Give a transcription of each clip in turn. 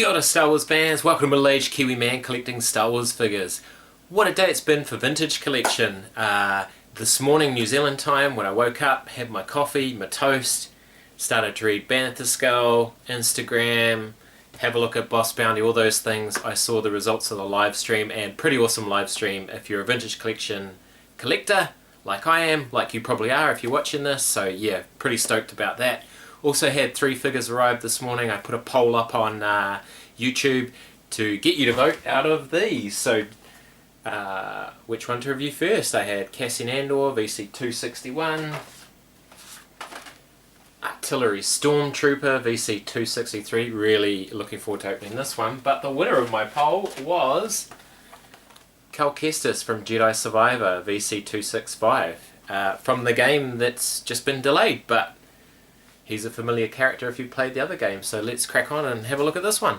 Kia ora Star Wars fans, welcome to middle-aged Kiwi man collecting Star Wars figures. What a day it's been for vintage collection. This morning New Zealand time when I woke up, had my coffee, my toast, started to read Banner Skull, Instagram, have a look at Boss Bounty, all those things. I saw the results of the live stream, and pretty awesome live stream if you're a vintage collection collector like I am, like you probably are if you're watching this, so yeah, pretty stoked about that. Also had 3 figures arrive this morning. I put a poll up on YouTube to get you to vote out of these. So which one to review first? I had Cassian Andor, VC265, Artillery Stormtrooper, VC263. Really looking forward to opening this one. But the winner of my poll was Kestis from Jedi Survivor, VC265. From the game that's just been delayed, but he's a familiar character if you've played the other game, so let's crack on and have a look at this one.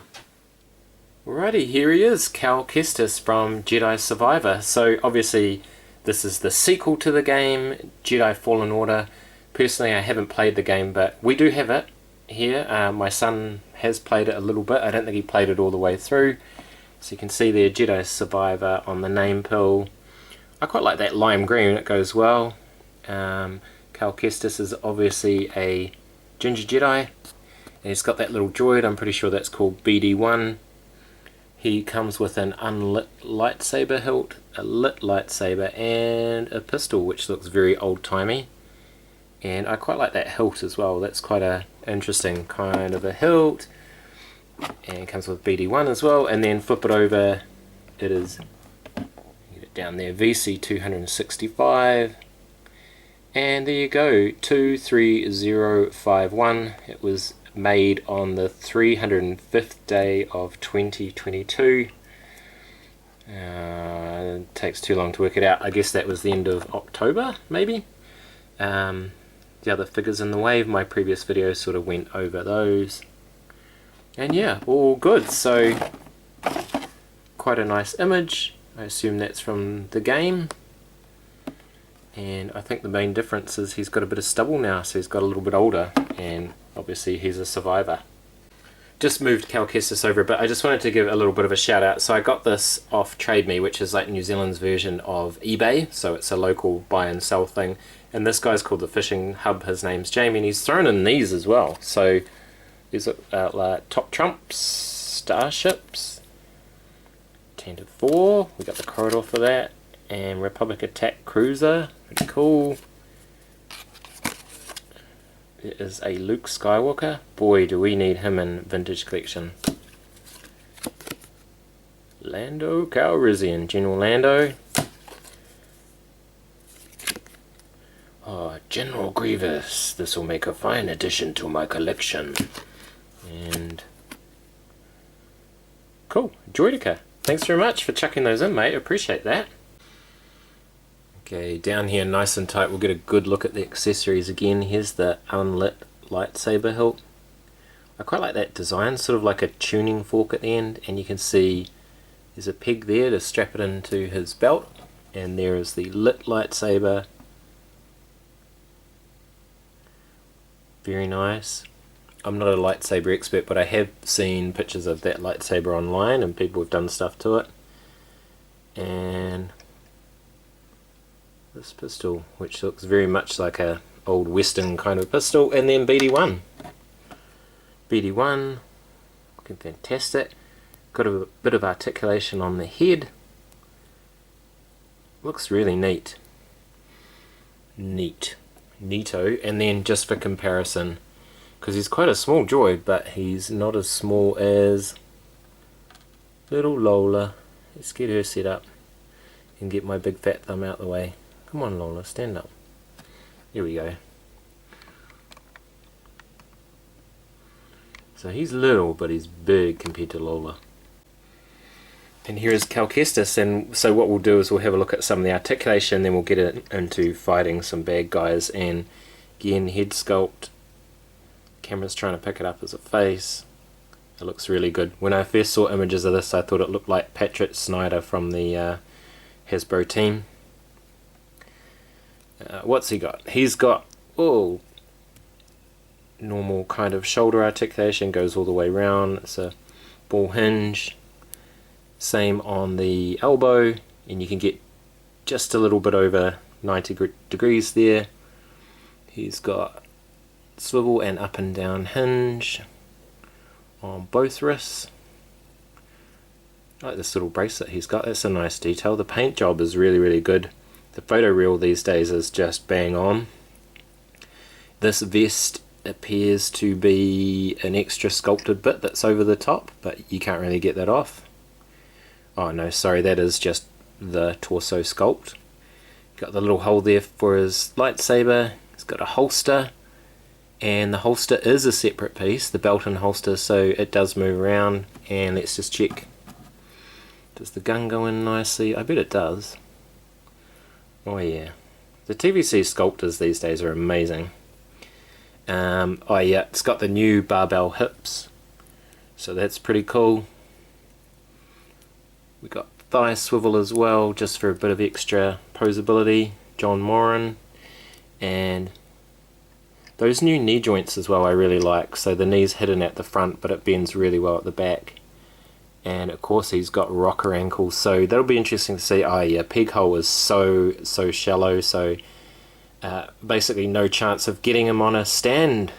Alrighty, here he is, Kestis from Jedi Survivor. So obviously this is the sequel to the game, Jedi Fallen Order. Personally I haven't played the game, but we do have it here. My son has played it a little bit. I don't think he played it all the way through. So you can see there, Jedi Survivor on the name pill. I quite like that lime green, it goes well. Kestis is obviously a Ginger Jedi, and he's got that little droid. I'm pretty sure that's called BD1. He comes with an unlit lightsaber hilt, a lit lightsaber, and a pistol, which looks very old-timey. And I quite like that hilt as well. That's quite a interesting kind of a hilt. And it comes with BD1 as well. And then flip it over, it is, get it down there, VC265. And there you go, 23051. It was made on the 305th day of 2022. It takes too long to work it out. I guess that was the end of October, maybe. The other figures in the wave, my previous video sort of went over those. And yeah, all good. So, quite a nice image. I assume that's from the game. And I think the main difference is he's got a bit of stubble now, so he's got a little bit older, and obviously he's a survivor. Just moved Kestis over a bit. I just wanted to give a little bit of a shout out. So I got this off Trade Me, which is like New Zealand's version of eBay, so it's a local buy and sell thing. And this guy's called the Fishing Hub, his name's Jamie, and he's thrown in these as well. So these are like Top Trumps, Starships, 10-4, we got the corridor for that, and Republic Attack Cruiser, pretty cool. It is a Luke Skywalker. Boy, do we need him in vintage collection. Lando Calrissian, General Lando. Oh, General Grievous. This will make a fine addition to my collection. And cool, Droidica. Thanks very much for chucking those in, mate. Appreciate that. Okay, down here nice and tight, we'll get a good look at the accessories again. Here's the unlit lightsaber hilt. I quite like that design, sort of like a tuning fork at the end, and you can see there's a peg there to strap it into his belt, and there is the lit lightsaber. Very nice. I'm not a lightsaber expert, but I have seen pictures of that lightsaber online and people have done stuff to it. And this pistol, which looks very much like a old western kind of pistol, and then BD1. BD1, looking fantastic. Got a bit of articulation on the head. Looks really neat. Neato. And then just for comparison, because he's quite a small droid, but he's not as small as little Lola. Let's get her set up and get my big fat thumb out the way. Come on, Lola, stand up. Here we go. So he's little, but he's big compared to Lola. And here is Kestis, and so what we'll do is we'll have a look at some of the articulation, then we'll get into fighting some bad guys. And again, head sculpt. Camera's trying to pick it up as a face. It looks really good. When I first saw images of this, I thought it looked like Patrick Snyder from the Hasbro team. What's he got? He's got, oh, normal kind of shoulder articulation, goes all the way around. It's a ball hinge, same on the elbow, and you can get just a little bit over 90 degrees there. He's got swivel and up and down hinge on both wrists. I like this little bracelet he's got, that's a nice detail. The paint job is really good. The photo reel these days is just bang on. This vest appears to be an extra sculpted bit that's over the top, but you can't really get that off. Oh no, sorry, that is just the torso sculpt. Got the little hole there for his lightsaber. He's got a holster, and the holster is a separate piece, the belt and holster, so it does move around. And let's just check. Does the gun go in nicely? I bet it does. Oh yeah. The TVC sculptors these days are amazing. Oh yeah, it's got the new barbell hips, so that's pretty cool. We got thigh swivel as well, just for a bit of extra posability. John Moran. And those new knee joints as well I really like. So the knee's hidden at the front, but it bends really well at the back. And of course he's got rocker ankles, so that'll be interesting to see. Oh yeah, peg hole is so shallow, so basically no chance of getting him on a stand.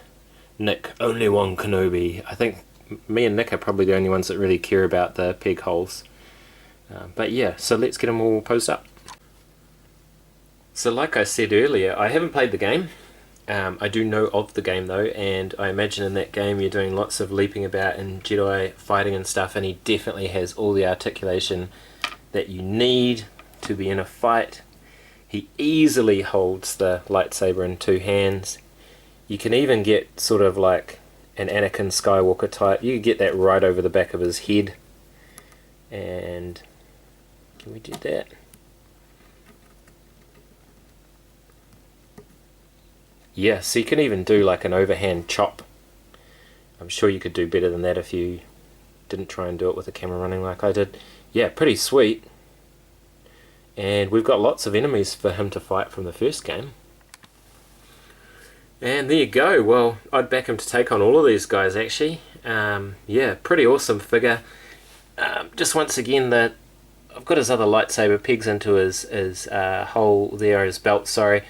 Nick, only one Kenobi. I think me and Nick are probably the only ones that really care about the peg holes. But yeah, so let's get them all posed up. So like I said earlier, I haven't played the game. I do know of the game though, and I imagine in that game you're doing lots of leaping about and Jedi fighting and stuff, and he definitely has all the articulation that you need to be in a fight. He easily holds the lightsaber in two hands. You can even get sort of like an Anakin Skywalker type. You can get that right over the back of his head. And can we do that? Yeah, so you can even do like an overhand chop. I'm sure you could do better than that if you didn't try and do it with the camera running like I did. Yeah, pretty sweet. And we've got lots of enemies for him to fight from the first game. And there you go. Well, I'd back him to take on all of these guys actually. Yeah, pretty awesome figure. Just once again, I've got his other lightsaber pegs into his hole there, his belt, sorry.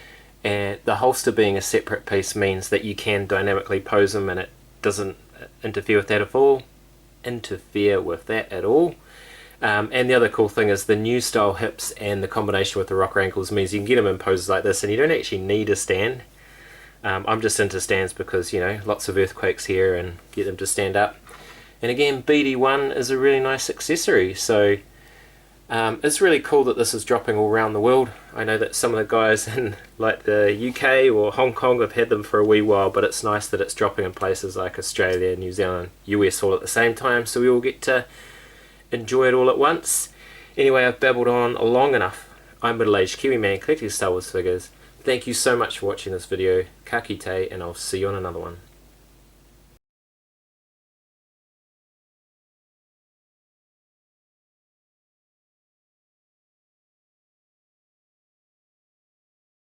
And the holster being a separate piece means that you can dynamically pose him and it doesn't interfere with that at all. And the other cool thing is the new style hips and the combination with the rocker ankles means you can get them in poses like this and you don't actually need a stand. I'm just into stands because, you know, lots of earthquakes here and get them to stand up. And again, BD1 is a really nice accessory, so it's really cool that this is dropping all around the world. I know that some of the guys in like the UK or Hong Kong have had them for a wee while, but it's nice that it's dropping in places like Australia, New Zealand, US all at the same time, so we all get to enjoy it all at once. Anyway, I've babbled on long enough. I'm middle-aged Kiwi man collecting Star Wars figures. Thank you so much for watching this video. Ka kite, and I'll see you on another one.